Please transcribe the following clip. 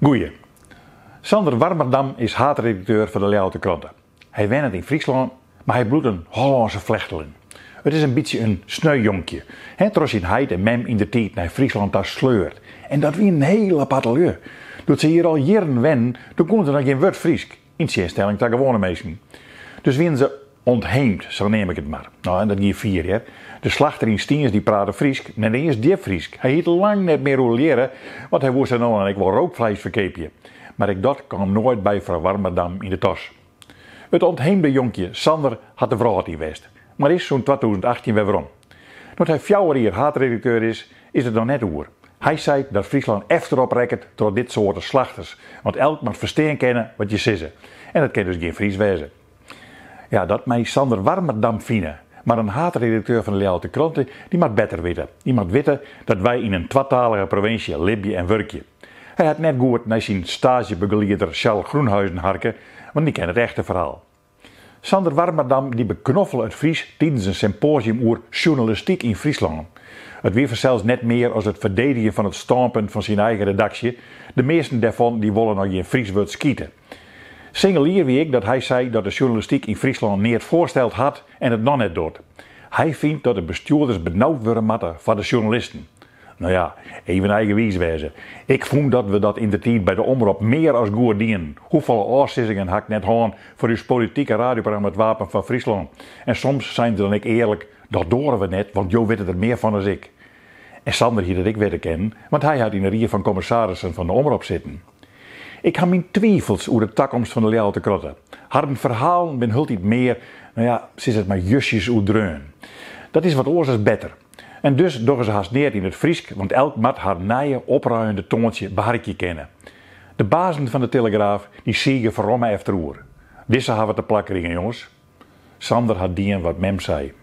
Goeie. Sander Warmerdam is haatredacteur voor de Ljouwerter Kranten. Hij woont in Friesland, maar hij bloedt een Hollandse vlechteling. Het is een beetje een sneujonkje. Trots zijn heid en mem in de tijd naar Friesland daar sleurt. En dat wie een hele apart lieu. Doet ze hier al jaren wennen, dan komt er nog geen woord Friesk. In tegenstelling tot gewone mensen. Dus winnen ze ontheemd, zo neem ik het maar. Nou, en dat hier 4 jaar. De slachter in Stiens die praatte Friesk, net eens diep Friesk. Hij hield lang net meer hoe leren, want hij wist nou en ik wil rookvlees verkeepje. Maar ik dat kwam nooit bij vrouw Warmerdam in de tas. Het ontheemde jonkje Sander had de vrouw in West, maar is zo'n 2018 weer waarom. Dat hij 4 jaar haatredacteur is het dan net oer. Hij zei dat Friesland efter oprekkert door dit soort slachters, want elk moet verstaan kennen wat je zisse. En dat kan dus geen Fries wezen. Ja, dat mij Sander Warmerdam vinden. Maar een haatredacteur van de Ljouwerter Kranten, die moet beter weten. Die moet weten dat wij in een tweetalige provincie libje en werkje. Hij had net goed naar zijn stagebegeleider Charles Groenhuizen harken, want die kent het echte verhaal. Sander Warmerdam die beknoffelde het Fries tijdens een symposium over journalistiek in Friesland. Het weer zelfs net meer als het verdedigen van het standpunt van zijn eigen redactie. De meesten daarvan die willen nog geen Fries woord schieten. Singulier wie ik dat hij zei dat de journalistiek in Friesland niet het voorsteld had en het nog net doet. Hij vindt dat de bestuurders benauwd worden moeten van de journalisten. Nou ja, even eigenwijs wezen. Ik vond dat we dat in de tijd bij de omroep meer als goed dienen. Hoeveel aansissingen had ik net gewoon voor uw politieke radioprogramma Het Wapen van Friesland. En soms zijn ze dan ik eerlijk, dat doren we net, want Jo weet er meer van dan ik. En Sander hier dat ik weten ken, want hij had in de rier van commissarissen van de omroep zitten. Ik had mijn twijfels over de toekomst van de Ljouwerter Kranten. Haar verhaal ben hulp iets meer, nou ja, ze is het maar jusjes oer dreun. Dat is wat oors is beter. En dus doen ze haast neer in het Friesk, want elk mat haar nije opruiende tongetje beharkje kennen. De bazen van de Telegraaf, die ziegen voor Romme efter oer. Wisse hebben te plakkeringen, jongens. Sander had dien wat mem zei.